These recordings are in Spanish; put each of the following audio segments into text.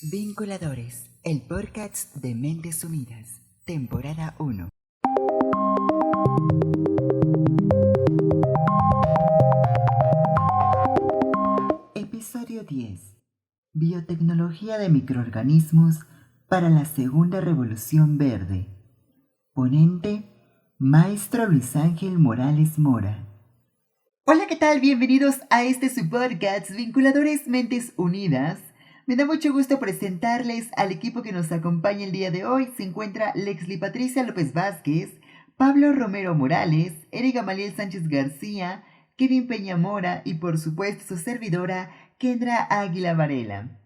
Vinculadores, el podcast de Mentes Unidas, temporada 1. Episodio 10. Biotecnología de microorganismos para la segunda revolución verde. Ponente, Maestro Luis Ángel Morales Mora. Hola, ¿qué tal? Bienvenidos a su podcast Vinculadores Mentes Unidas. Me da mucho gusto presentarles al equipo que nos acompaña el día de hoy. Se encuentra Lexli Patricia López Vázquez, Pablo Romero Morales, Erika Gamaliel Sánchez García, Kevin Peña Mora y por supuesto su servidora Kendra Águila Varela.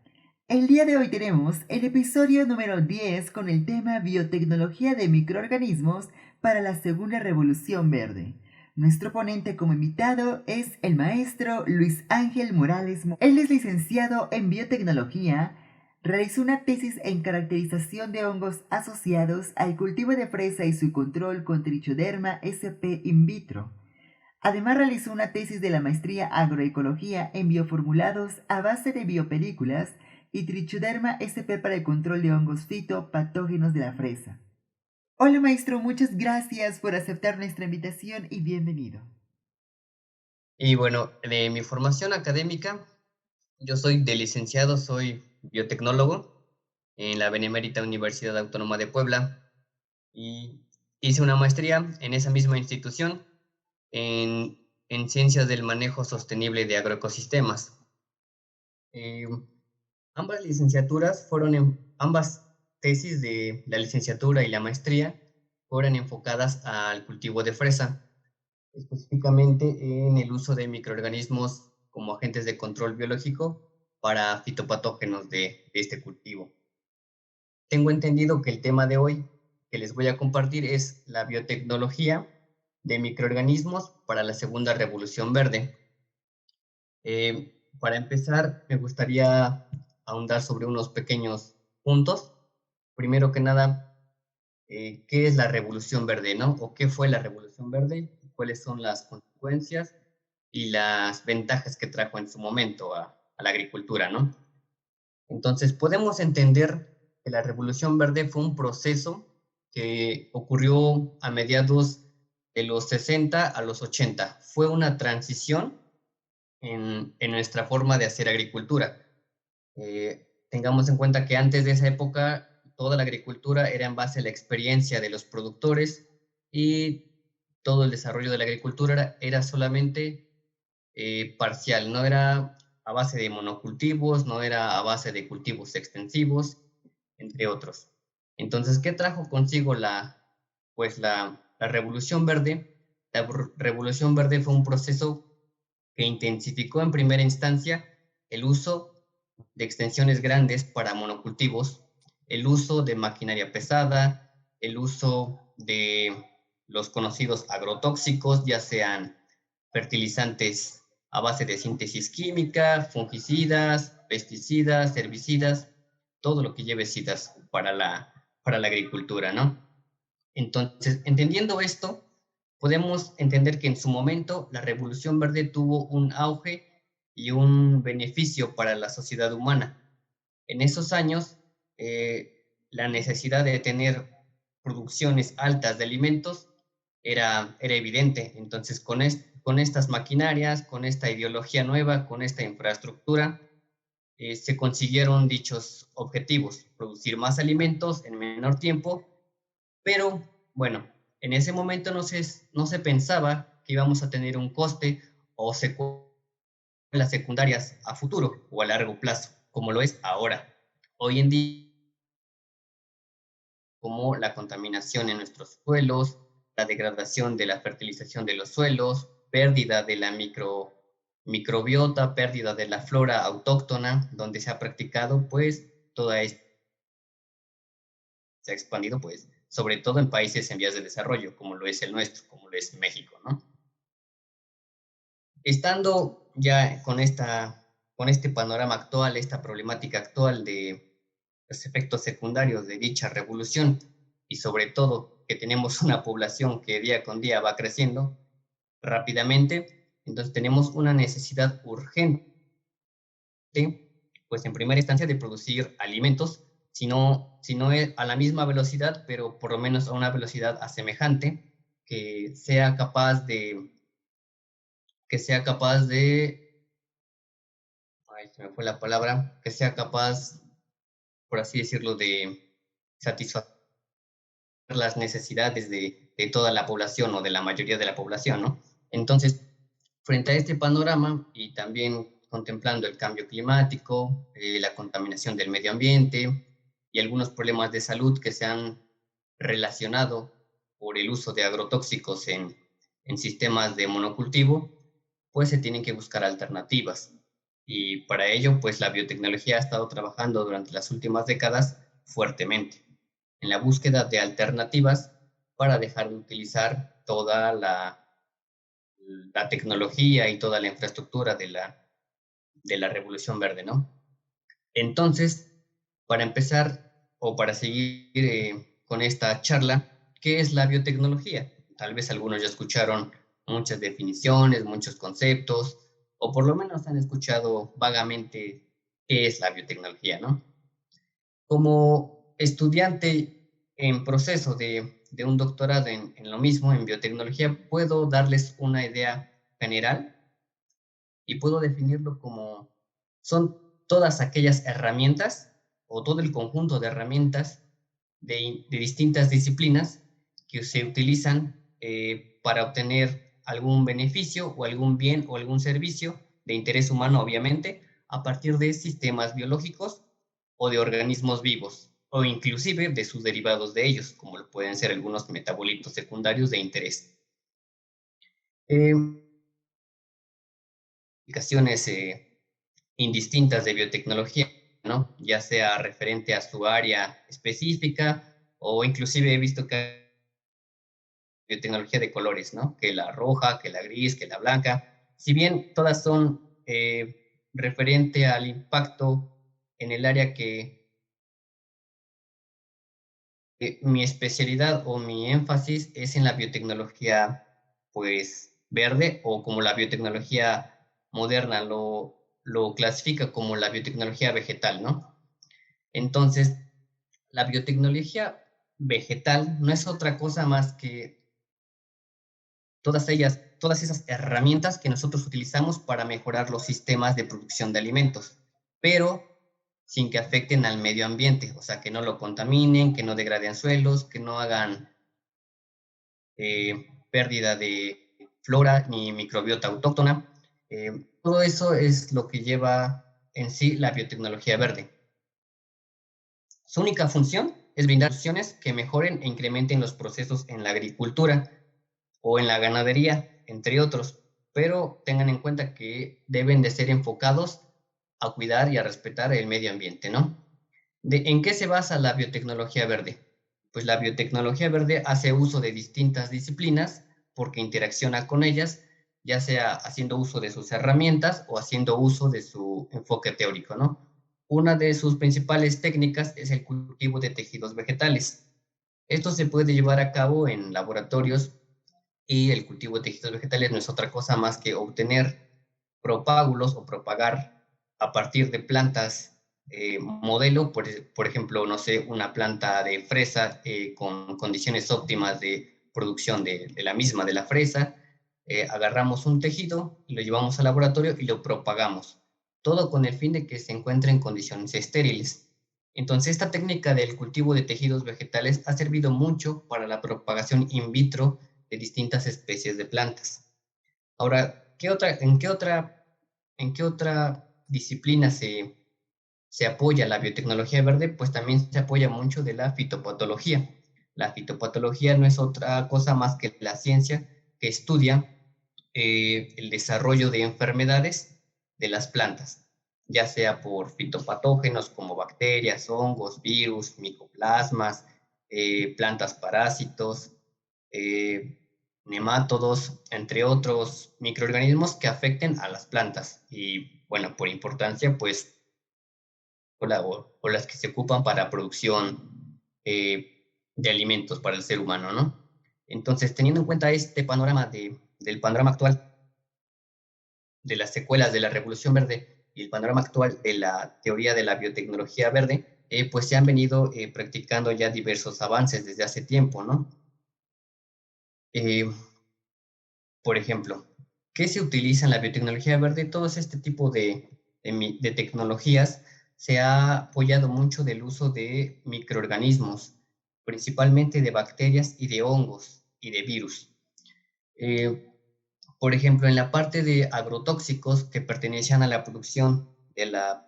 El día de hoy tenemos el episodio número 10 con el tema Biotecnología de microorganismos para la segunda revolución verde. Nuestro ponente como invitado es el maestro Luis Ángel Morales. Él es licenciado en biotecnología, realizó una tesis en caracterización de hongos asociados al cultivo de fresa y su control con Trichoderma sp in vitro. Además realizó una tesis de la maestría agroecología en bioformulados a base de biopelículas y Trichoderma sp para el control de hongos fitopatógenos de la fresa. Hola maestro, muchas gracias por aceptar nuestra invitación y bienvenido. Y bueno, de mi formación académica, yo soy licenciado, soy biotecnólogo en la Benemérita Universidad Autónoma de Puebla y hice una maestría en esa misma institución en Ciencias del Manejo Sostenible de Agroecosistemas. Ambas licenciaturas ambas tesis de la licenciatura y la maestría fueron enfocadas al cultivo de fresa, específicamente en el uso de microorganismos como agentes de control biológico para fitopatógenos de este cultivo. Tengo entendido que el tema de hoy que les voy a compartir es la biotecnología de microorganismos para la segunda revolución verde. Para empezar, me gustaría ahondar sobre unos pequeños puntos. Primero que nada, ¿qué es la revolución verde, no? ¿O qué fue la revolución verde? ¿Cuáles son las consecuencias y las ventajas que trajo en su momento a la agricultura, no? Entonces, podemos entender que la revolución verde fue un proceso que ocurrió a mediados de los 60 a los 80. Fue una transición en nuestra forma de hacer agricultura. Tengamos en cuenta que antes de esa época toda la agricultura era en base a la experiencia de los productores y todo el desarrollo de la agricultura era solamente parcial, no era a base de monocultivos, no era a base de cultivos extensivos, entre otros. Entonces, ¿qué trajo consigo la revolución verde? La revolución verde fue un proceso que intensificó en primera instancia el uso de extensiones grandes para monocultivos, el uso de maquinaria pesada, el uso de los conocidos agrotóxicos, ya sean fertilizantes a base de síntesis química, fungicidas, pesticidas, herbicidas, todo lo que lleve cidas para la agricultura, ¿no? Entonces, entendiendo esto, podemos entender que en su momento la Revolución Verde tuvo un auge y un beneficio para la sociedad humana. En esos años, la necesidad de tener producciones altas de alimentos era evidente. Entonces, con estas maquinarias, con esta ideología nueva, con esta infraestructura, se consiguieron dichos objetivos, producir más alimentos en menor tiempo, pero bueno, en ese momento no se pensaba que íbamos a tener un coste o secuelas secundarias a futuro o a largo plazo, como lo es ahora. Hoy en día, como la contaminación en nuestros suelos, la degradación de la fertilización de los suelos, pérdida de la microbiota, pérdida de la flora autóctona, donde se ha practicado, pues, toda esta se ha expandido, pues, sobre todo en países en vías de desarrollo, como lo es el nuestro, como lo es México, ¿no? Estando ya con este panorama actual, esta problemática actual de los efectos secundarios de dicha revolución y sobre todo que tenemos una población que día con día va creciendo rápidamente, entonces tenemos una necesidad urgente pues en primera instancia de producir alimentos, sino a la misma velocidad, pero por lo menos a una velocidad asemejante, que sea capaz de, ay, se me fue la palabra, que sea capaz, por así decirlo, de satisfacer las necesidades de toda la población o de la mayoría de la población, ¿no? Entonces, frente a este panorama y también contemplando el cambio climático, la contaminación del medio ambiente y algunos problemas de salud que se han relacionado por el uso de agrotóxicos en sistemas de monocultivo, pues se tienen que buscar alternativas. Y para ello, pues la biotecnología ha estado trabajando durante las últimas décadas fuertemente en la búsqueda de alternativas para dejar de utilizar toda la tecnología y toda la infraestructura de la revolución verde, ¿no? Entonces, para empezar o para seguir con esta charla, ¿qué es la biotecnología? Tal vez algunos ya escucharon muchas definiciones, muchos conceptos, o por lo menos han escuchado vagamente qué es la biotecnología, ¿no? Como estudiante en proceso de un doctorado en lo mismo, en biotecnología, puedo darles una idea general y puedo definirlo como son todas aquellas herramientas o todo el conjunto de herramientas de distintas disciplinas que se utilizan para obtener algún beneficio o algún bien o algún servicio de interés humano, obviamente, a partir de sistemas biológicos o de organismos vivos, o inclusive de sus derivados de ellos, como pueden ser algunos metabolitos secundarios de interés. Eh, Aplicaciones indistintas de biotecnología, ¿no? Ya sea referente a su área específica o inclusive he visto que hay biotecnología de colores, ¿no? Que la roja, que la gris, que la blanca. Si bien todas son referente al impacto en el área que mi especialidad o mi énfasis es en la biotecnología, pues, verde o como la biotecnología moderna lo clasifica como la biotecnología vegetal, ¿no? Entonces, la biotecnología vegetal no es otra cosa más que todas esas herramientas que nosotros utilizamos para mejorar los sistemas de producción de alimentos, pero sin que afecten al medio ambiente, o sea, que no lo contaminen, que no degraden suelos, que no hagan pérdida de flora ni microbiota autóctona. Todo eso es lo que lleva en sí la biotecnología verde. Su única función es brindar soluciones que mejoren e incrementen los procesos en la agricultura o en la ganadería, entre otros, pero tengan en cuenta que deben de ser enfocados a cuidar y a respetar el medio ambiente, ¿no? ¿En qué se basa la biotecnología verde? Pues la biotecnología verde hace uso de distintas disciplinas porque interacciona con ellas, ya sea haciendo uso de sus herramientas o haciendo uso de su enfoque teórico, ¿no? Una de sus principales técnicas es el cultivo de tejidos vegetales. Esto se puede llevar a cabo en laboratorios y el cultivo de tejidos vegetales no es otra cosa más que obtener propágulos o propagar a partir de plantas modelo, por ejemplo, no sé, una planta de fresa con condiciones óptimas de producción de la misma, de la fresa, agarramos un tejido, lo llevamos al laboratorio y lo propagamos, todo con el fin de que se encuentre en condiciones estériles. Entonces, esta técnica del cultivo de tejidos vegetales ha servido mucho para la propagación in vitro de distintas especies de plantas. Ahora, en qué otra disciplina se apoya la biotecnología verde? Pues también se apoya mucho de la fitopatología. La fitopatología no es otra cosa más que la ciencia que estudia el desarrollo de enfermedades de las plantas, ya sea por fitopatógenos como bacterias, hongos, virus, micoplasmas, plantas parásitos, eh, nemátodos, entre otros microorganismos que afecten a las plantas. Y bueno, por importancia, pues, o las que se ocupan para producción de alimentos para el ser humano, ¿no? Entonces, teniendo en cuenta este panorama del panorama actual de las secuelas de la Revolución Verde, y el panorama actual de la teoría de la biotecnología verde, pues se han venido practicando ya diversos avances desde hace tiempo, ¿no? Por ejemplo, ¿qué se utiliza en la biotecnología verde? Todo este tipo de tecnologías se ha apoyado mucho del uso de microorganismos, principalmente de bacterias y de hongos y de virus. Por ejemplo, en la parte de agrotóxicos que pertenecían a la producción de la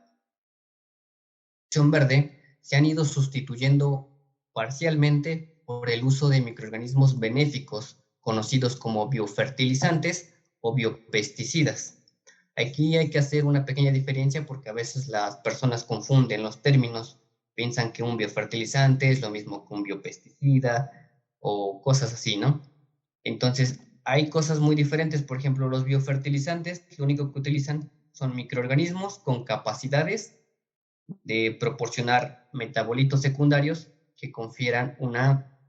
producción verde, se han ido sustituyendo parcialmente por el uso de microorganismos benéficos, conocidos como biofertilizantes o biopesticidas. Aquí hay que hacer una pequeña diferencia porque a veces las personas confunden los términos, piensan que un biofertilizante es lo mismo que un biopesticida o cosas así, ¿no? Entonces, hay cosas muy diferentes. Por ejemplo, los biofertilizantes, lo único que utilizan son microorganismos con capacidades de proporcionar metabolitos secundarios que confieran una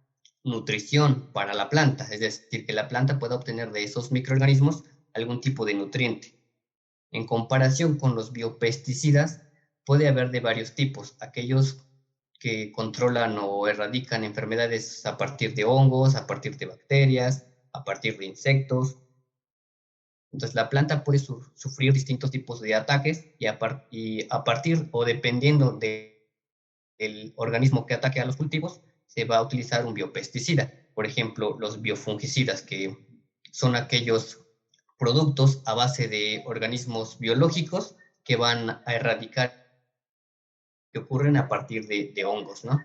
nutrición para la planta, es decir, que la planta pueda obtener de esos microorganismos algún tipo de nutriente. En comparación con los biopesticidas, puede haber de varios tipos, aquellos que controlan o erradican enfermedades a partir de hongos, a partir de bacterias, a partir de insectos. Entonces la planta puede sufrir distintos tipos de ataques y a partir o dependiendo del organismo que ataque a los cultivos, se va a utilizar un biopesticida. Por ejemplo, los biofungicidas, que son aquellos productos a base de organismos biológicos que van a erradicar que ocurren a partir de hongos, ¿no?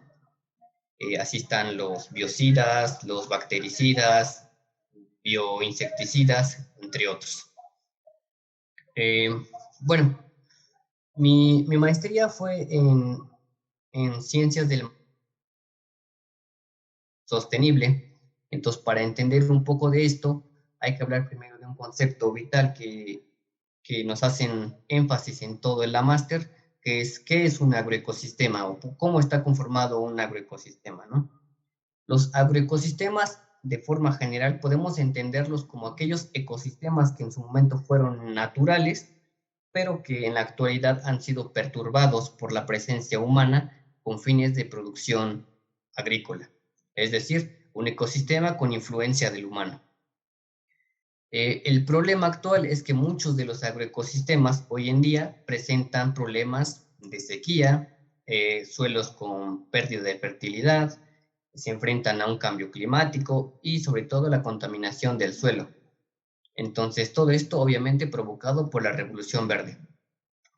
Así están los biocidas, los bactericidas, bioinsecticidas, entre otros. Eh, bueno, mi maestría fue en ciencias del sostenible. Entonces, para entender un poco de esto, hay que hablar primero de un concepto vital que nos hacen énfasis en todo el máster, que es qué es un agroecosistema o cómo está conformado un agroecosistema, ¿no? Los agroecosistemas, de forma general, podemos entenderlos como aquellos ecosistemas que en su momento fueron naturales, pero que en la actualidad han sido perturbados por la presencia humana con fines de producción agrícola, es decir, un ecosistema con influencia del humano. El problema actual es que muchos de los agroecosistemas hoy en día presentan problemas de sequía, suelos con pérdida de fertilidad, se enfrentan a un cambio climático y sobre todo la contaminación del suelo. Entonces, todo esto obviamente provocado por la Revolución Verde,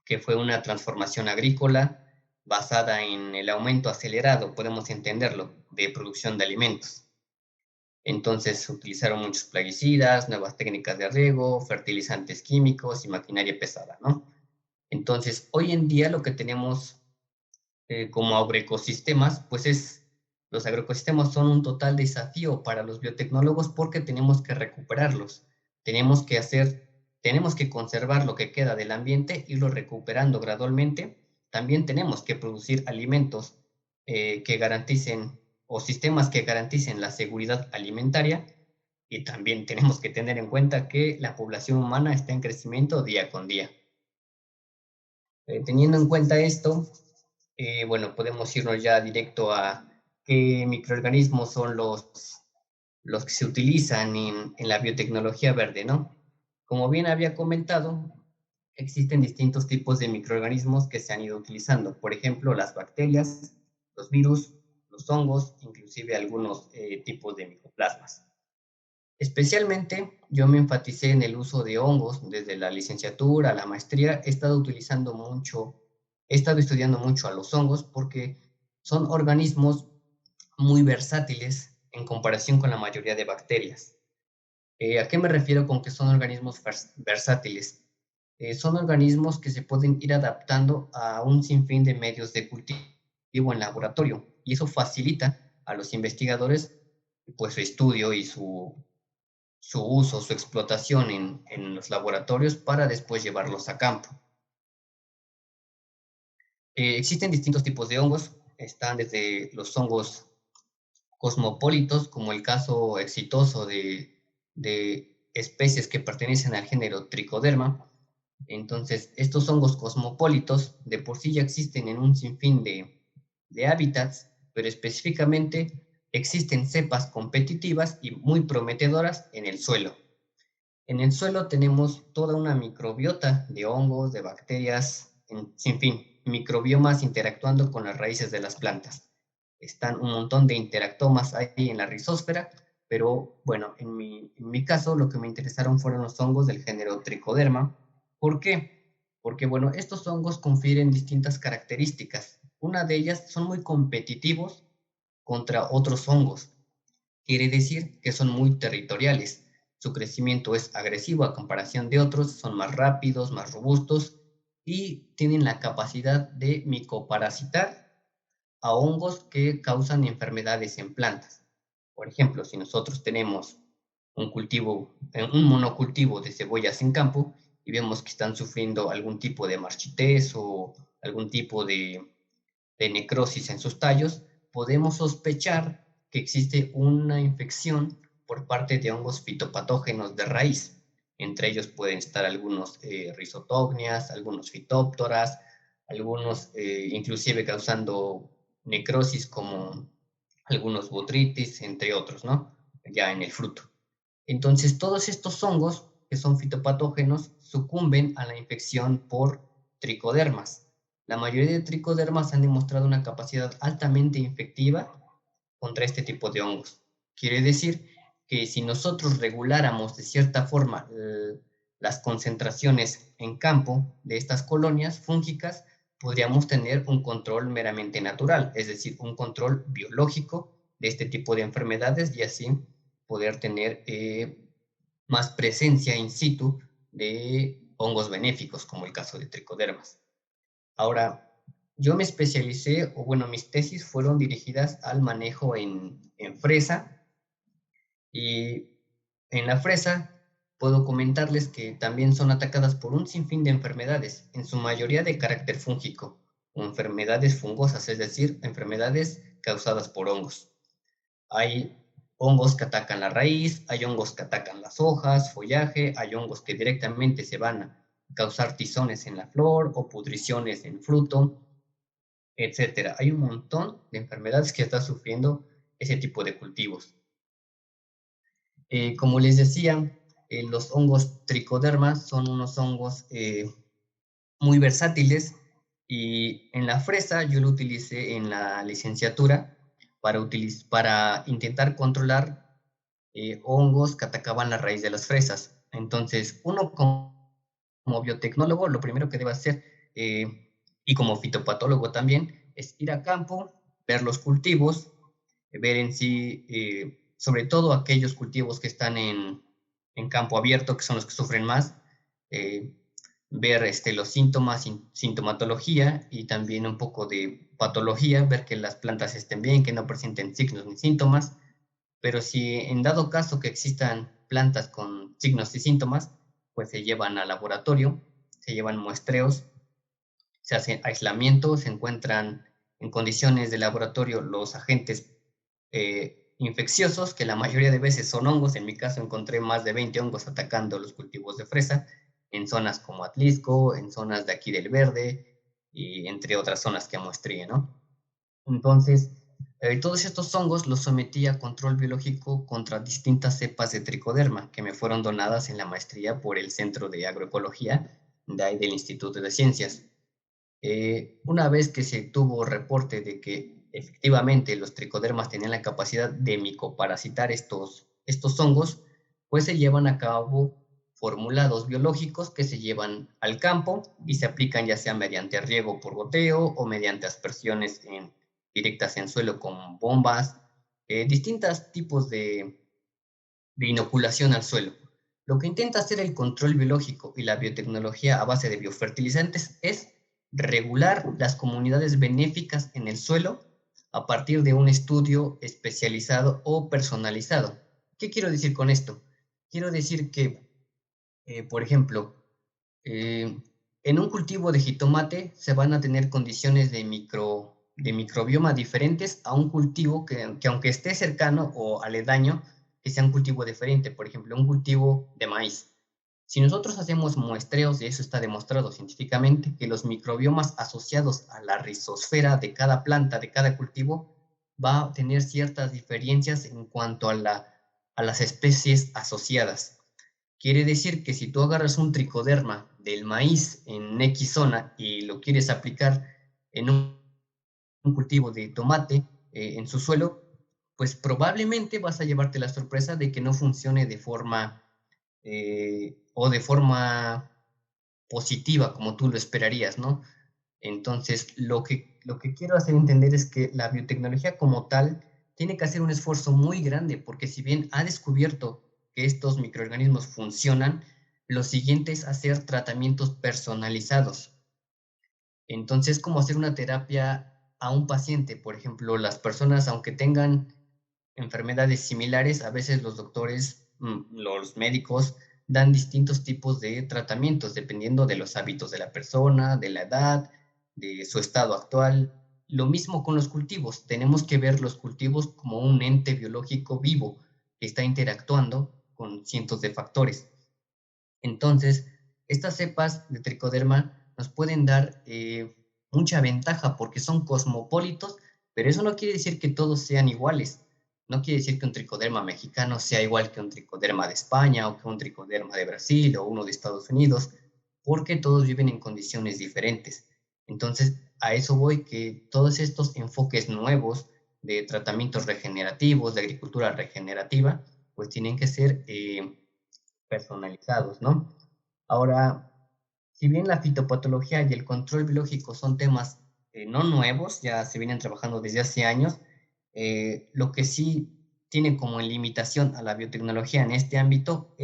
que fue una transformación agrícola basada en el aumento acelerado, podemos entenderlo, de producción de alimentos. Entonces se utilizaron muchos plaguicidas, nuevas técnicas de riego, fertilizantes químicos y maquinaria pesada, ¿no? Entonces, hoy en día lo que tenemos como agroecosistemas, pues los agroecosistemas son un total desafío para los biotecnólogos porque tenemos que recuperarlos, tenemos que conservar lo que queda del ambiente, irlo recuperando gradualmente. También tenemos que producir alimentos que garanticen o sistemas que garanticen la seguridad alimentaria y también tenemos que tener en cuenta que la población humana está en crecimiento día con día. Teniendo en cuenta esto, bueno, podemos irnos ya directo a qué microorganismos son los que se utilizan en la biotecnología verde, ¿no? Como bien había comentado, existen distintos tipos de microorganismos que se han ido utilizando. Por ejemplo, las bacterias, los virus, los hongos, inclusive algunos tipos de micoplasmas. Especialmente, yo me enfaticé en el uso de hongos desde la licenciatura a la maestría. He estado estudiando mucho a los hongos porque son organismos muy versátiles en comparación con la mayoría de bacterias. ¿A qué me refiero con que son organismos versátiles? Son organismos que se pueden ir adaptando a un sinfín de medios de cultivo en laboratorio y eso facilita a los investigadores pues su estudio y su uso, su explotación en los laboratorios para después llevarlos a campo. Existen distintos tipos de hongos, están desde los hongos cosmopolitos, como el caso exitoso de especies que pertenecen al género Trichoderma, Entonces, estos hongos cosmopolitos de por sí ya existen en un sinfín de hábitats, pero específicamente existen cepas competitivas y muy prometedoras en el suelo. En el suelo tenemos toda una microbiota de hongos, de bacterias, sin fin, microbiomas interactuando con las raíces de las plantas. Están un montón de interactomas ahí en la rizósfera, pero bueno, en mi caso lo que me interesaron fueron los hongos del género Trichoderma. ¿Por qué? Porque bueno, estos hongos confieren distintas características. Una de ellas son muy competitivos contra otros hongos. Quiere decir que son muy territoriales. Su crecimiento es agresivo a comparación de otros, son más rápidos, más robustos y tienen la capacidad de micoparasitar a hongos que causan enfermedades en plantas. Por ejemplo, si nosotros tenemos un monocultivo de cebollas en campo y vemos que están sufriendo algún tipo de marchitez o algún tipo de necrosis en sus tallos, podemos sospechar que existe una infección por parte de hongos fitopatógenos de raíz. Entre ellos pueden estar algunos rhizotognias, algunos fitóptoras, algunos inclusive causando necrosis como algunos botrytis, entre otros, ¿no? Ya en el fruto. Entonces, todos estos hongos que son fitopatógenos sucumben a la infección por tricodermas. La mayoría de tricodermas han demostrado una capacidad altamente infectiva contra este tipo de hongos. Quiere decir que si nosotros reguláramos de cierta forma las concentraciones en campo de estas colonias fúngicas, podríamos tener un control meramente natural, es decir, un control biológico de este tipo de enfermedades y así poder tener más presencia in situ de hongos benéficos, como el caso de tricodermas. Ahora, yo me especialicé, o bueno, mis tesis fueron dirigidas al manejo en fresa y en la fresa puedo comentarles que también son atacadas por un sinfín de enfermedades, en su mayoría de carácter fúngico, o enfermedades fungosas, es decir, enfermedades causadas por hongos. Hay hongos que atacan la raíz, hay hongos que atacan las hojas, follaje, hay hongos que directamente se van a causar tizones en la flor o pudriciones en fruto, etcétera. Hay un montón de enfermedades que está sufriendo ese tipo de cultivos. Como les decía, los hongos tricodermas son unos hongos muy versátiles y en la fresa yo lo utilicé en la licenciatura para intentar controlar hongos que atacaban la raíz de las fresas. Entonces, uno como biotecnólogo, lo primero que debe hacer, y como fitopatólogo también, es ir a campo, ver los cultivos, ver en sí, sobre todo aquellos cultivos que están en campo abierto, que son los que sufren más, eh, ver los síntomas, sintomatología y también un poco de patología, ver que las plantas estén bien, que no presenten signos ni síntomas, pero si en dado caso que existan plantas con signos y síntomas, pues se llevan al laboratorio, se llevan muestreos, se hace aislamiento, se encuentran en condiciones de laboratorio los agentes infecciosos, que la mayoría de veces son hongos. En mi caso encontré más de 20 hongos atacando los cultivos de fresa en zonas como Atlisco, en zonas de aquí del Verde, y entre otras zonas que muestré, ¿no? Entonces, todos estos hongos los sometí a control biológico contra distintas cepas de tricoderma que me fueron donadas en la maestría por el Centro de Agroecología de ahí del Instituto de Ciencias. Una vez que se tuvo reporte de que efectivamente los tricodermas tenían la capacidad de micoparasitar estos hongos, pues se llevan a cabo formulados biológicos que se llevan al campo y se aplican ya sea mediante riego por goteo o mediante aspersiones directas en suelo con bombas, distintos tipos de inoculación al suelo. Lo que intenta hacer el control biológico y la biotecnología a base de biofertilizantes es regular las comunidades benéficas en el suelo a partir de un estudio especializado o personalizado. ¿Qué quiero decir con esto? Quiero decir que, por ejemplo, eh, en un cultivo de jitomate se van a tener condiciones de microbioma diferentes a un cultivo que aunque esté cercano o aledaño, que sea un cultivo diferente. Por ejemplo, un cultivo de maíz. Si nosotros hacemos muestreos, y eso está demostrado científicamente, que los microbiomas asociados a la rizosfera de cada planta, de cada cultivo, va a tener ciertas diferencias en cuanto a las especies asociadas. Quiere decir que si tú agarras un tricoderma del maíz en X zona y lo quieres aplicar en un cultivo de tomate en su suelo, pues probablemente vas a llevarte la sorpresa de que no funcione de forma o de forma positiva como tú lo esperarías, ¿no? Entonces, lo que quiero hacer entender es que la biotecnología como tal tiene que hacer un esfuerzo muy grande, porque si bien ha descubierto que estos microorganismos funcionan, lo siguiente es hacer tratamientos personalizados. Entonces, como hacer una terapia a un paciente. Por ejemplo, las personas, aunque tengan enfermedades similares, a veces los doctores, los médicos, dan distintos tipos de tratamientos dependiendo de los hábitos de la persona, de la edad, de su estado actual. Lo mismo con los cultivos. Tenemos que ver los cultivos como un ente biológico vivo que está interactuando con cientos de factores. Entonces, estas cepas de tricoderma nos pueden dar mucha ventaja porque son cosmopolitos, pero eso no quiere decir que todos sean iguales. No quiere decir que un tricoderma mexicano sea igual que un tricoderma de España o que un tricoderma de Brasil o uno de Estados Unidos, porque todos viven en condiciones diferentes. Entonces, a eso voy, que todos estos enfoques nuevos de tratamientos regenerativos, de agricultura regenerativa, pues tienen que ser personalizados, ¿no? Ahora, si bien la fitopatología y el control biológico son temas no nuevos, ya se vienen trabajando desde hace años, lo que sí tiene como limitación a la biotecnología en este ámbito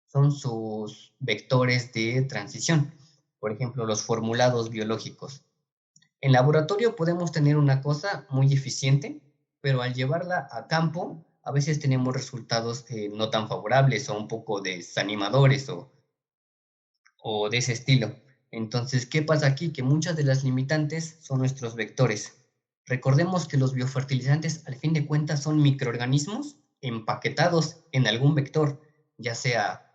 son sus vectores de transición, por ejemplo, los formulados biológicos. En laboratorio podemos tener una cosa muy eficiente, pero al llevarla a campo, a veces tenemos resultados no tan favorables o un poco desanimadores o de ese estilo. Entonces, ¿qué pasa aquí? Que muchas de las limitantes son nuestros vectores. Recordemos que los biofertilizantes, al fin de cuentas, son microorganismos empaquetados en algún vector, ya sea,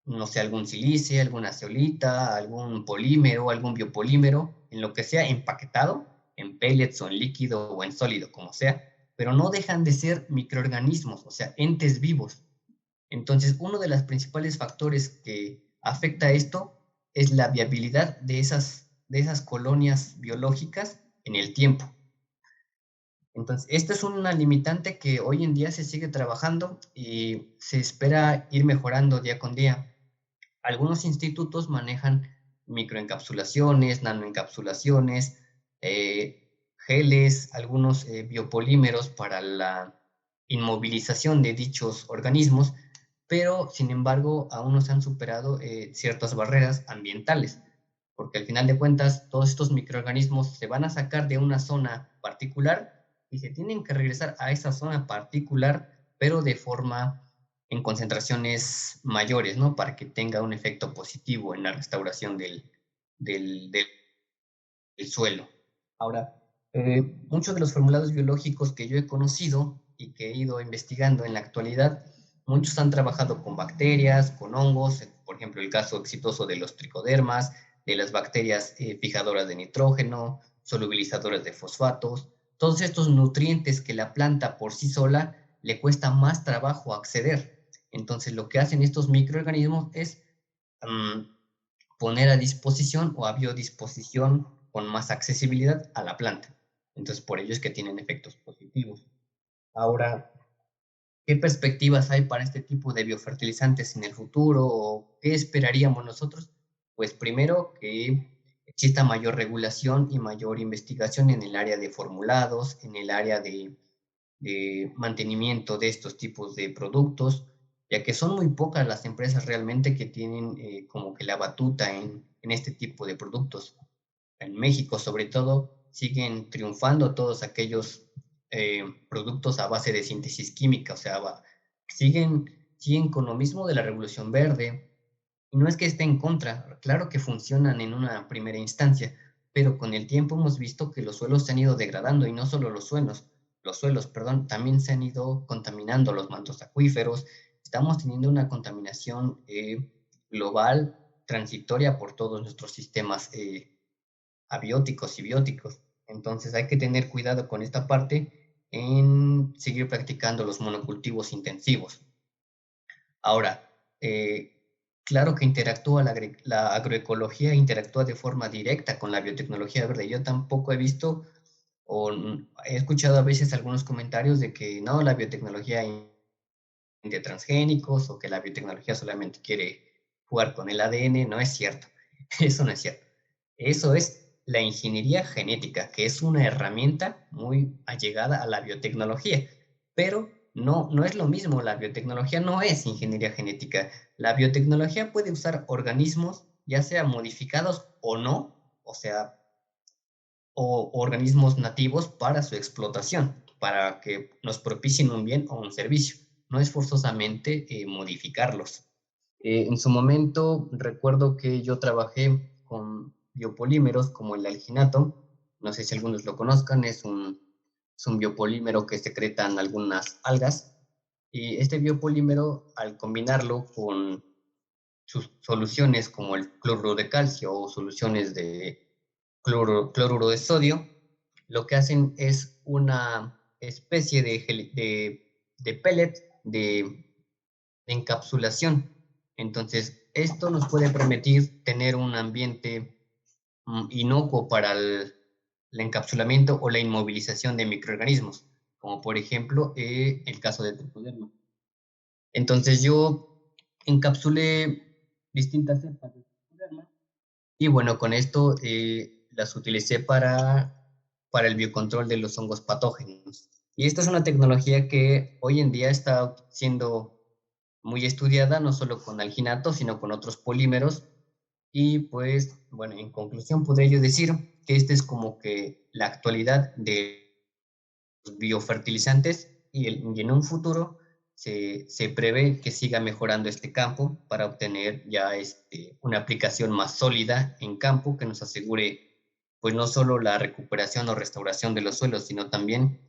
no sé, algún silice, alguna zeolita, algún polímero, algún biopolímero, en lo que sea empaquetado, en pellets o en líquido o en sólido, como sea, pero no dejan de ser microorganismos, o sea, entes vivos. Entonces, uno de los principales factores que afecta a esto es la viabilidad de esas colonias biológicas en el tiempo. Entonces, esta es una limitante que hoy en día se sigue trabajando y se espera ir mejorando día con día. Algunos institutos manejan microencapsulaciones, nanoencapsulaciones, geles, algunos biopolímeros para la inmovilización de dichos organismos, pero sin embargo aún no se han superado ciertas barreras ambientales, porque al final de cuentas todos estos microorganismos se van a sacar de una zona particular y se tienen que regresar a esa zona particular, pero de forma en concentraciones mayores, ¿no? Para que tenga un efecto positivo en la restauración del suelo. Ahora, muchos de los formulados biológicos que yo he conocido y que he ido investigando en la actualidad, muchos han trabajado con bacterias, con hongos, por ejemplo, el caso exitoso de los tricodermas, de las bacterias fijadoras de nitrógeno, solubilizadoras de fosfatos, todos estos nutrientes que la planta por sí sola le cuesta más trabajo acceder. Entonces, lo que hacen estos microorganismos es um, poner a disposición o a biodisposición con más accesibilidad a la planta. Entonces, por ello es que tienen efectos positivos. Ahora, ¿qué perspectivas hay para este tipo de biofertilizantes en el futuro o qué esperaríamos nosotros? Pues primero que exista mayor regulación y mayor investigación en el área de formulados, en el área de mantenimiento de estos tipos de productos, ya que son muy pocas las empresas realmente que tienen como que la batuta en este tipo de productos. En México, sobre todo, siguen triunfando todos aquellos productos a base de síntesis química, o sea, siguen con lo mismo de la Revolución Verde. Y no es que esté en contra, claro que funcionan en una primera instancia, pero con el tiempo hemos visto que los suelos se han ido degradando y no solo los suelos, perdón, también se han ido contaminando los mantos acuíferos. Estamos teniendo una contaminación global, transitoria por todos nuestros sistemas abióticos y bióticos. Entonces hay que tener cuidado con esta parte en seguir practicando los monocultivos intensivos. Ahora, claro que interactúa la agroecología interactúa de forma directa con la biotecnología verde. Yo tampoco he visto o he escuchado a veces algunos comentarios de que no, la biotecnología de transgénicos o que la biotecnología solamente quiere jugar con el ADN. No es cierto. Eso no es cierto. Eso es la ingeniería genética, que es una herramienta muy allegada a la biotecnología, pero no es lo mismo. La biotecnología no es ingeniería genética. La biotecnología puede usar organismos, ya sea modificados o no, o sea, o organismos nativos para su explotación, para que nos propicien un bien o un servicio. No es forzosamente modificarlos. En su momento recuerdo que yo trabajé con biopolímeros como el alginato, no sé si algunos lo conozcan, es un biopolímero que secretan algunas algas, y este biopolímero, al combinarlo con sus soluciones como el cloruro de calcio o soluciones de cloruro de sodio, lo que hacen es una especie de pellet de encapsulación. Entonces, esto nos puede permitir tener un ambiente inocuo para el encapsulamiento o la inmovilización de microorganismos, como por ejemplo el caso de tricoderma. Entonces, yo encapsulé distintas cepas de tricoderma y bueno, con esto las utilicé para el biocontrol de los hongos patógenos. Y esta es una tecnología que hoy en día está siendo muy estudiada, no solo con alginato, sino con otros polímeros. Y pues, bueno, en conclusión, podría yo decir que esta es como que la actualidad de los biofertilizantes y en un futuro se prevé que siga mejorando este campo para obtener ya una aplicación más sólida en campo que nos asegure pues no solo la recuperación o restauración de los suelos, sino también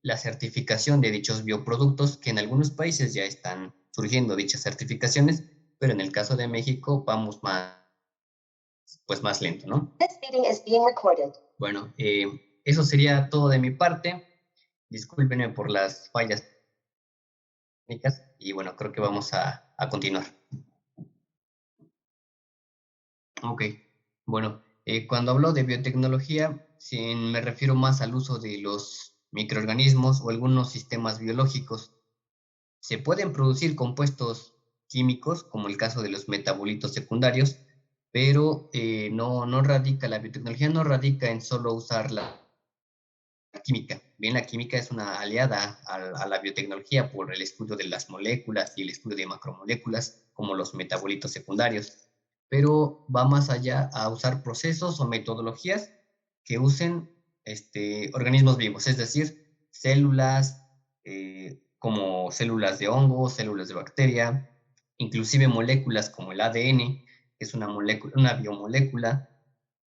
la certificación de dichos bioproductos, que en algunos países ya están surgiendo dichas certificaciones, pero en el caso de México vamos pues más lento, ¿no? This meeting is being recorded. Bueno, eso sería todo de mi parte. Discúlpenme por las fallas técnicas y bueno, creo que vamos a continuar. Ok, bueno, cuando hablo de biotecnología, me refiero más al uso de los microorganismos o algunos sistemas biológicos. Se pueden producir compuestos químicos, como el caso de los metabolitos secundarios, pero la biotecnología no radica en solo usar la química. Bien, la química es una aliada a la biotecnología por el estudio de las moléculas y el estudio de macromoléculas, como los metabolitos secundarios, pero va más allá a usar procesos o metodologías que usen organismos vivos, es decir, células como células de hongo, células de bacteria, inclusive moléculas como el ADN, que es una biomolécula.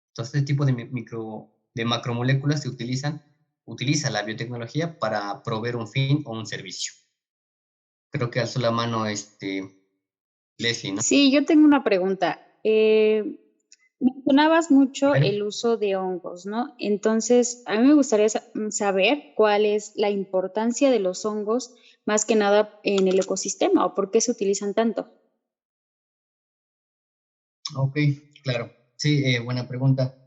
Entonces, este tipo de macromoléculas utiliza la biotecnología para proveer un fin o un servicio. Creo que alzó la mano Leslie, ¿no? Sí, yo tengo una pregunta. Mencionabas mucho el uso de hongos, ¿no? Entonces, a mí me gustaría saber cuál es la importancia de los hongos, más que nada en el ecosistema, o por qué se utilizan tanto. Ok, claro. Sí, buena pregunta.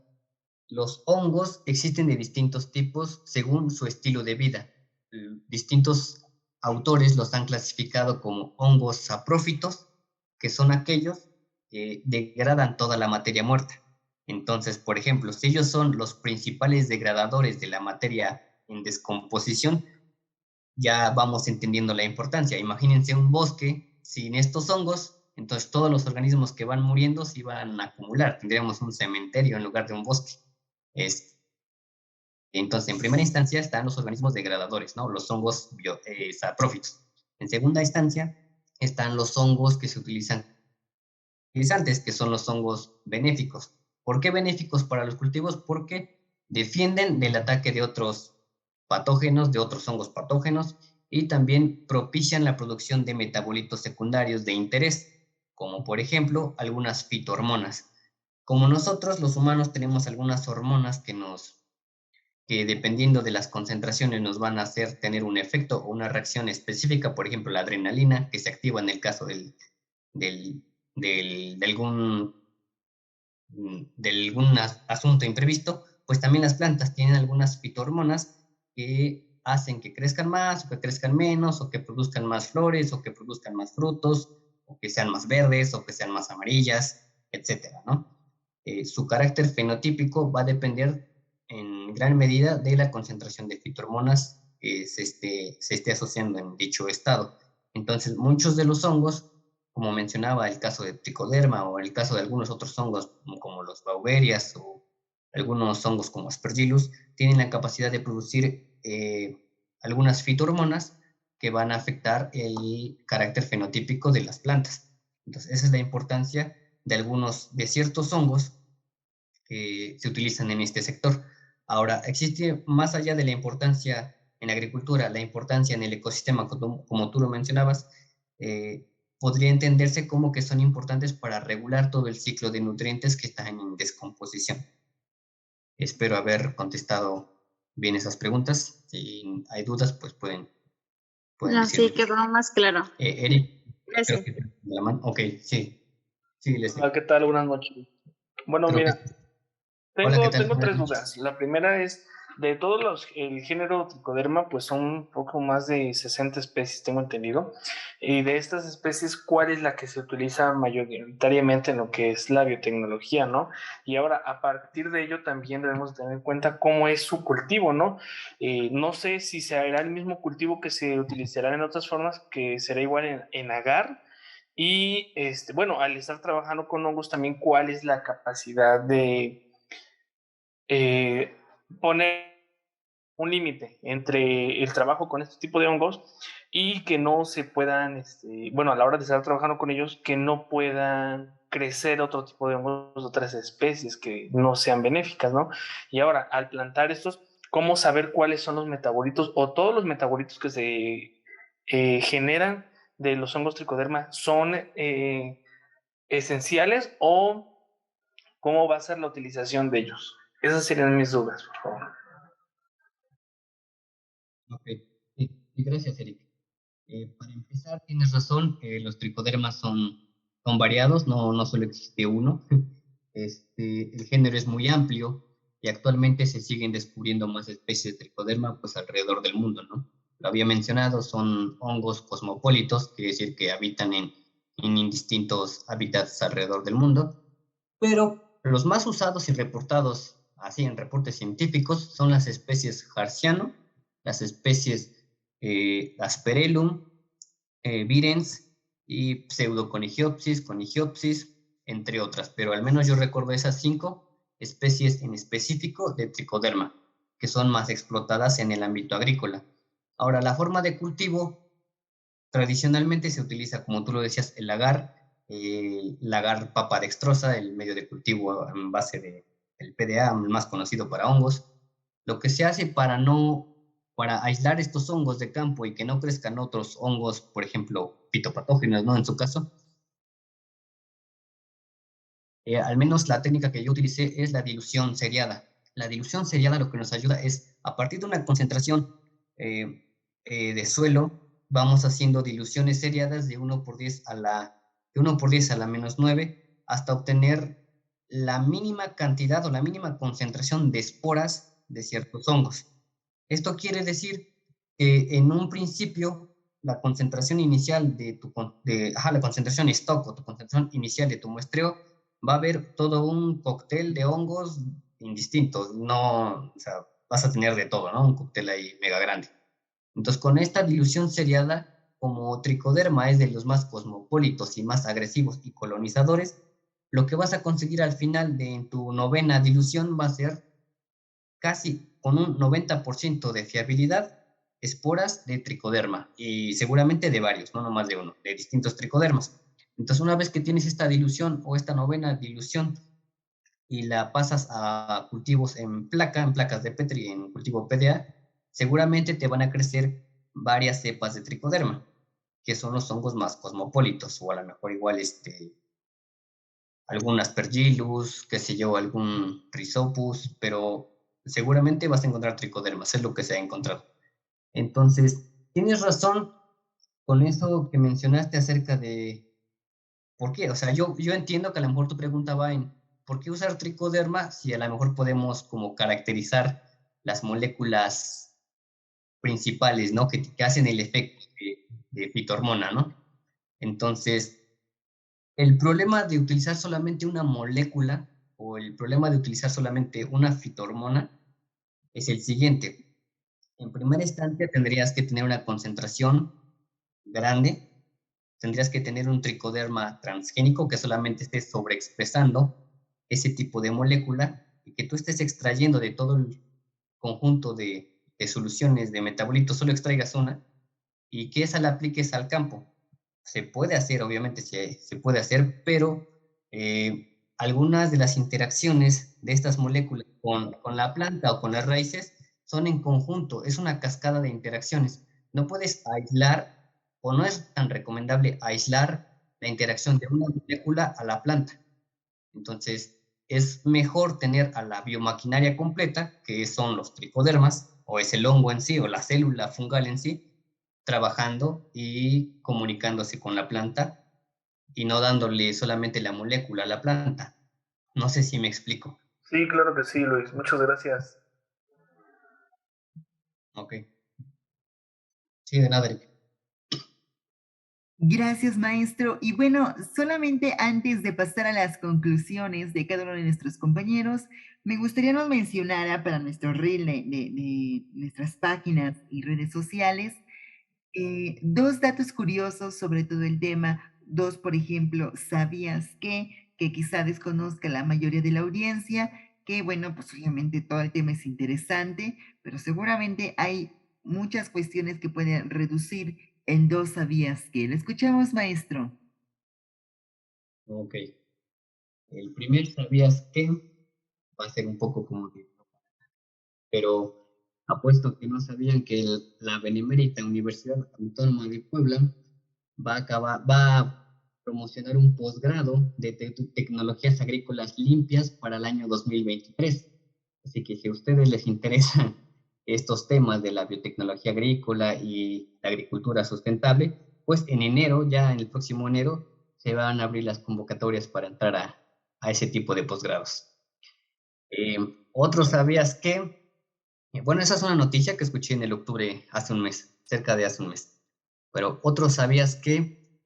Los hongos existen de distintos tipos según su estilo de vida. Distintos autores los han clasificado como hongos saprófitos, que son aquellos que degradan toda la materia muerta. Entonces, por ejemplo, si ellos son los principales degradadores de la materia en descomposición, ya vamos entendiendo la importancia. Imagínense un bosque sin estos hongos, entonces todos los organismos que van muriendo se iban a acumular. Tendríamos un cementerio en lugar de un bosque. Entonces, en primera instancia están los organismos degradadores, ¿no? Los hongos saprófitos. En segunda instancia están los hongos que se utilizan fertilizantes, que son los hongos benéficos. ¿Por qué benéficos para los cultivos? Porque defienden del ataque de otros patógenos, de otros hongos patógenos, y también propician la producción de metabolitos secundarios de interés. como por ejemplo algunas fitohormonas. Como nosotros los humanos tenemos algunas hormonas que dependiendo de las concentraciones nos van a hacer tener un efecto o una reacción específica, por ejemplo la adrenalina, que se activa en el caso del, de algún asunto imprevisto, pues también las plantas tienen algunas fitohormonas que hacen que crezcan más o que crezcan menos, o que produzcan más flores, o que produzcan más frutos, o que sean más verdes, o que sean más amarillas, etcétera, ¿no? Su carácter fenotípico va a depender en gran medida de la concentración de fitohormonas que se esté asociando en dicho estado. Entonces, muchos de los hongos, como mencionaba el caso de tricoderma o el caso de algunos otros hongos como los bauberias o algunos hongos como aspergillus, tienen la capacidad de producir algunas fitohormonas que van a afectar el carácter fenotípico de las plantas. Entonces, esa es la importancia de ciertos hongos que se utilizan en este sector. Ahora, existe más allá de la importancia en agricultura, la importancia en el ecosistema, como tú lo mencionabas, podría entenderse como que son importantes para regular todo el ciclo de nutrientes que están en descomposición. Espero haber contestado bien esas preguntas. Si hay dudas, pues pueden No, sí, decirme. quedó más claro. Eric, Gracias. creo que la mano. Ok, sí. Sí, Hola, ¿qué tal? Buenas noches. Bueno, creo mira, que... Hola, ¿qué tal? tengo tres dudas. La primera es, de todos el género Tricoderma, pues son un poco más de 60 especies, tengo entendido. Y de estas especies, ¿cuál es la que se utiliza mayoritariamente en lo que es la biotecnología, ¿no? Y ahora, a partir de ello, también debemos tener en cuenta cómo es su cultivo, ¿no? No sé si será el mismo cultivo que se utilizará en otras formas, que será igual en agar. Y bueno, al estar trabajando con hongos también, ¿cuál es la capacidad de poner un límite entre el trabajo con este tipo de hongos y que no se puedan, bueno, a la hora de estar trabajando con ellos, que no puedan crecer otro tipo de hongos, otras especies que no sean benéficas, ¿no? Y ahora, al plantar estos, ¿cómo saber cuáles son los metabolitos o todos los metabolitos que se generan de los hongos tricoderma son esenciales o cómo va a ser la utilización de ellos? Esas serían mis dudas, por favor. Ok, sí, gracias, Eric. Para empezar, tienes razón, los tricodermas son variados, no solo existe uno. El género es muy amplio y actualmente se siguen descubriendo más especies de tricoderma pues alrededor del mundo, ¿no? Lo había mencionado, son hongos cosmopolitos, quiere decir que habitan en distintos hábitats alrededor del mundo, pero los más usados y reportados así en reportes científicos son las especies Harciano, las especies Asperellum, Virens y Pseudoconigiopsis, Conigiopsis, entre otras, pero al menos yo recuerdo esas 5 especies en específico de tricoderma, que son más explotadas en el ámbito agrícola. Ahora, la forma de cultivo tradicionalmente se utiliza, como tú lo decías, el lagar papa dextrosa, el medio de cultivo en base del PDA, más conocido para hongos. Lo que se hace para aislar estos hongos de campo y que no crezcan otros hongos, por ejemplo, fitopatógenos, ¿no? En su caso, al menos la técnica que yo utilicé es la dilución seriada. La dilución seriada lo que nos ayuda es, a partir de una concentración de suelo, vamos haciendo diluciones seriadas de 1/10 a la -9 hasta obtener la mínima cantidad o la mínima concentración de esporas de ciertos hongos. Esto quiere decir que en un principio la concentración inicial la concentración stock o tu concentración inicial de tu muestreo va a haber todo un cóctel de hongos indistintos, no, o sea, vas a tener de todo, ¿no? Un cóctel ahí mega grande. Entonces, con esta dilución seriada, como tricoderma es de los más cosmopolitos y más agresivos y colonizadores, lo que vas a conseguir al final de tu 9ª dilución va a ser casi con un 90% de fiabilidad esporas de tricoderma y seguramente de varios, no nomás de uno, de distintos tricodermas. Entonces, una vez que tienes esta dilución o esta 9ª dilución y la pasas a cultivos en placas de Petri, en cultivo PDA, seguramente te van a crecer varias cepas de tricoderma. que son los hongos más cosmopolitos, o a lo mejor igual algún Aspergillus, qué sé yo, algún Rhizopus, pero seguramente vas a encontrar tricodermas, es lo que se ha encontrado. Entonces, tienes razón con eso que mencionaste acerca de por qué. O sea, yo entiendo que a lo mejor tu pregunta va en ¿por qué usar tricoderma si a lo mejor podemos como caracterizar las moléculas principales, ¿no? Que hacen el efecto de fitohormona, ¿no? Entonces, el problema de utilizar solamente una molécula o el problema de utilizar solamente una fitohormona es el siguiente. En primera instancia tendrías que tener una concentración grande, tendrías que tener un tricoderma transgénico que solamente esté sobreexpresando ese tipo de molécula y que tú estés extrayendo de todo el conjunto de soluciones de metabolitos, solo extraigas una y que esa la apliques al campo. Se puede hacer, obviamente se puede hacer, pero algunas de las interacciones de estas moléculas con la planta o con las raíces son en conjunto, es una cascada de interacciones. No puedes aislar o no es tan recomendable aislar la interacción de una molécula a la planta. Entonces, es mejor tener a la biomaquinaria completa, que son los tricodermas, o es el hongo en sí, o la célula fungal en sí, trabajando y comunicándose con la planta y no dándole solamente la molécula a la planta. No sé si me explico. Sí, claro que sí, Luis. Muchas gracias. Ok. Sí, de nada, Eric. Gracias, maestro. Y bueno, solamente antes de pasar a las conclusiones de cada uno de nuestros compañeros, me gustaría nos mencionara para nuestro reel de nuestras páginas y redes sociales dos datos curiosos sobre todo el tema. Dos, por ejemplo, ¿sabías que quizá desconozca la mayoría de la audiencia? Que bueno, pues obviamente todo el tema es interesante, pero seguramente hay muchas cuestiones que pueden reducir en dos sabías que. Lo escuchamos, maestro. Ok. El primer sabías que va a ser un poco como de, pero apuesto que no sabían que la Benemérita Universidad Autónoma de Puebla va a promocionar un posgrado de tecnologías agrícolas limpias para el año 2023. Así que si a ustedes les interesan estos temas de la biotecnología agrícola y la agricultura sustentable, pues en enero, ya en el próximo enero, se van a abrir las convocatorias para entrar a ese tipo de posgrados. Otro sabías que, bueno, esa es una noticia que escuché en el octubre hace un mes, cerca de hace un mes. Pero otro sabías que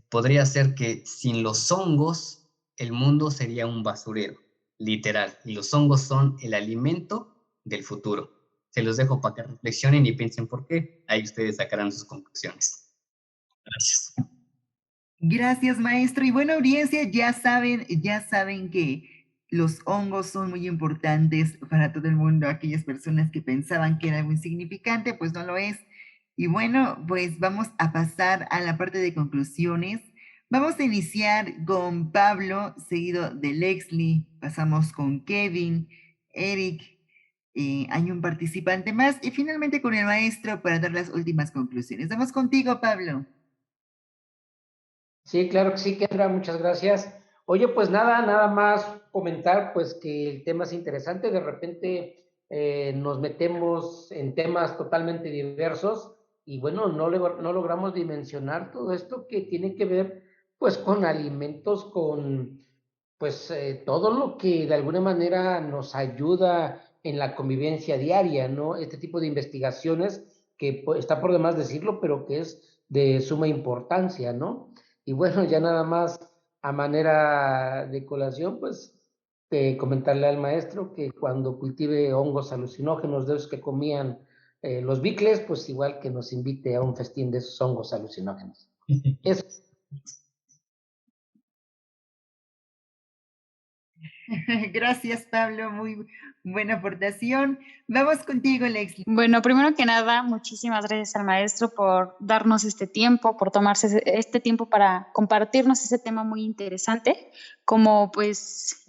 podría ser que sin los hongos el mundo sería un basurero, literal. Y los hongos son el alimento del futuro. Se los dejo para que reflexionen y piensen por qué. Ahí ustedes sacarán sus conclusiones. Gracias. Gracias, maestro. Y bueno, audiencia, ya saben que los hongos son muy importantes para todo el mundo. Aquellas personas que pensaban que era algo insignificante, pues no lo es. Y bueno, pues vamos a pasar a la parte de conclusiones. Vamos a iniciar con Pablo, seguido de Lexley. Pasamos con Kevin, Eric, hay un participante más y finalmente con el maestro para dar las últimas conclusiones. Vamos contigo, Pablo. Sí, claro que sí, Kendra, muchas gracias. Oye, pues nada más comentar pues que el tema es interesante, de repente nos metemos en temas totalmente diversos y bueno, no logramos dimensionar todo esto que tiene que ver pues con alimentos, con pues todo lo que de alguna manera nos ayuda en la convivencia diaria, ¿no? Este tipo de investigaciones que pues, está por demás decirlo, pero que es de suma importancia, ¿no? Y bueno, ya nada más a manera de colación, pues comentarle al maestro que cuando cultive hongos alucinógenos de esos que comían los bicles, pues igual que nos invite a un festín de esos hongos alucinógenos. Eso. Gracias, Pablo. Muy, Buena aportación. Vamos contigo, Lexi. Bueno, primero que nada, muchísimas gracias al maestro por darnos este tiempo, por tomarse este tiempo para compartirnos ese tema muy interesante. Como pues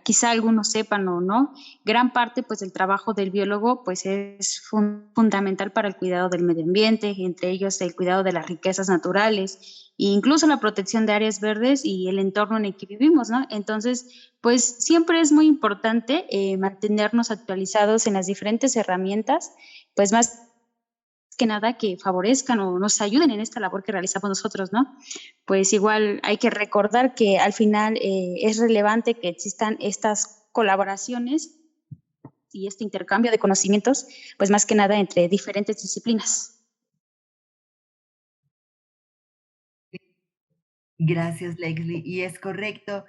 quizá algunos sepan o no, gran parte pues del trabajo del biólogo pues es fundamental para el cuidado del medio ambiente, entre ellos el cuidado de las riquezas naturales e incluso la protección de áreas verdes y el entorno en el que vivimos, ¿no? Entonces, pues siempre es muy importante mantenernos actualizados en las diferentes herramientas, pues más que nada que favorezcan o nos ayuden en esta labor que realizamos nosotros, ¿no? Pues igual hay que recordar que al final es relevante que existan estas colaboraciones y este intercambio de conocimientos, pues más que nada entre diferentes disciplinas. Gracias, Lexi. Y es correcto,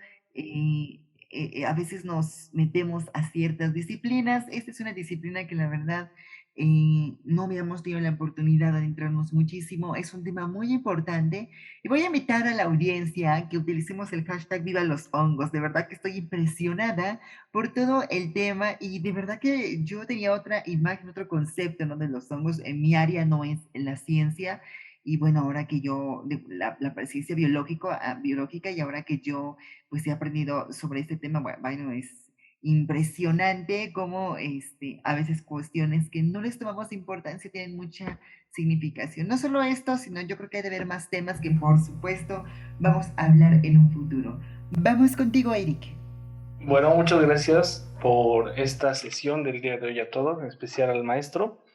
a veces nos metemos a ciertas disciplinas. Esta es una disciplina que la verdad no habíamos tenido la oportunidad de adentrarnos muchísimo. Es un tema muy importante. Y voy a invitar a la audiencia que utilicemos el hashtag Viva los Hongos. De verdad que estoy impresionada por todo el tema y de verdad que yo tenía otra imagen, otro concepto, ¿no? De los hongos. En mi área no es la ciencia. Y bueno, ahora que yo, la ciencia biológica, y ahora que yo pues he aprendido sobre este tema, bueno, es impresionante cómo a veces cuestiones que no les tomamos importancia tienen mucha significación. No solo esto, sino yo creo que hay de haber más temas que por supuesto vamos a hablar en un futuro. Vamos contigo, Eric. Bueno, muchas gracias por esta sesión del día de hoy a todos, en especial al maestro.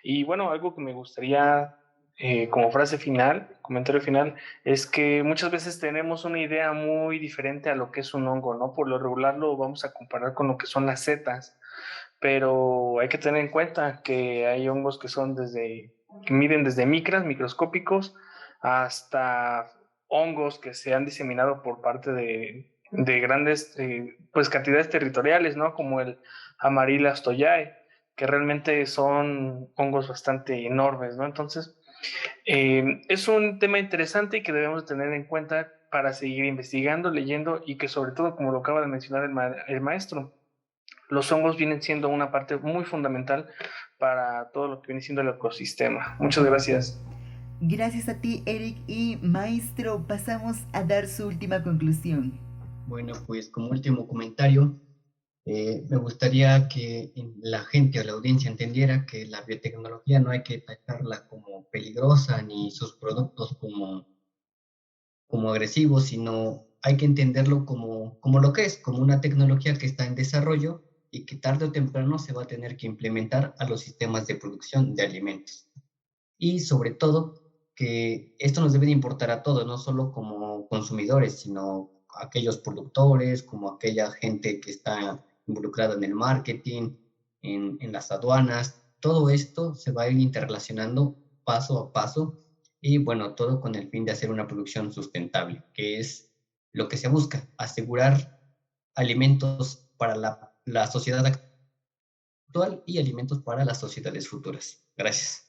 Y bueno, algo que me gustaría como frase final, comentario final, es que muchas veces tenemos una idea muy diferente a lo que es un hongo, ¿no? Por lo regular lo vamos a comparar con lo que son las setas, pero hay que tener en cuenta que hay hongos que miden desde microscópicos hasta hongos que se han diseminado por parte de grandes pues cantidades territoriales, ¿no? Como el Amarilla stoyae, que realmente son hongos bastante enormes, ¿no? Entonces, es un tema interesante y que debemos tener en cuenta para seguir investigando, leyendo y que sobre todo, como lo acaba de mencionar el maestro, los hongos vienen siendo una parte muy fundamental para todo lo que viene siendo el ecosistema. Muchas gracias. Gracias a ti, Eric. Y maestro, pasamos a dar su última conclusión. Bueno, pues como último comentario, me gustaría que la gente o la audiencia entendiera que la biotecnología no hay que tacharla como peligrosa ni sus productos como agresivos, sino hay que entenderlo como lo que es, como una tecnología que está en desarrollo y que tarde o temprano se va a tener que implementar a los sistemas de producción de alimentos. Y sobre todo, que esto nos debe de importar a todos, no solo como consumidores, sino a aquellos productores, como aquella gente que está involucrada en el marketing, en las aduanas. Todo esto se va a ir interrelacionando paso a paso y bueno, todo con el fin de hacer una producción sustentable, que es lo que se busca, asegurar alimentos para la sociedad actual y alimentos para las sociedades futuras. Gracias.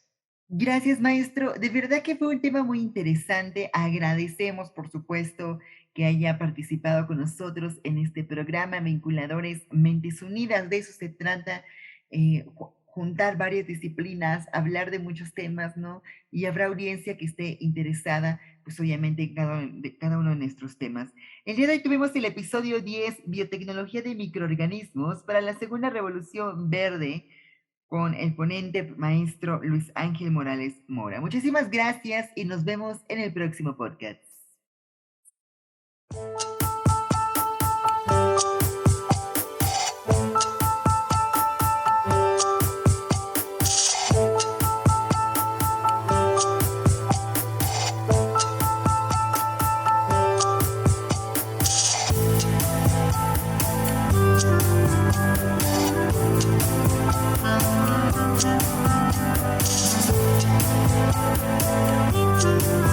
Gracias, maestro. De verdad que fue un tema muy interesante. Agradecemos, por supuesto, que haya participado con nosotros en este programa Vinculadores Mentes Unidas. De eso se trata, juntar varias disciplinas, hablar de muchos temas, ¿no? Y habrá audiencia que esté interesada, pues obviamente, en cada uno de nuestros temas. El día de hoy tuvimos el episodio 10, Biotecnología de Microorganismos para la Segunda Revolución Verde, con el ponente maestro Luis Ángel Morales Mora. Muchísimas gracias y nos vemos en el próximo podcast. Thank you.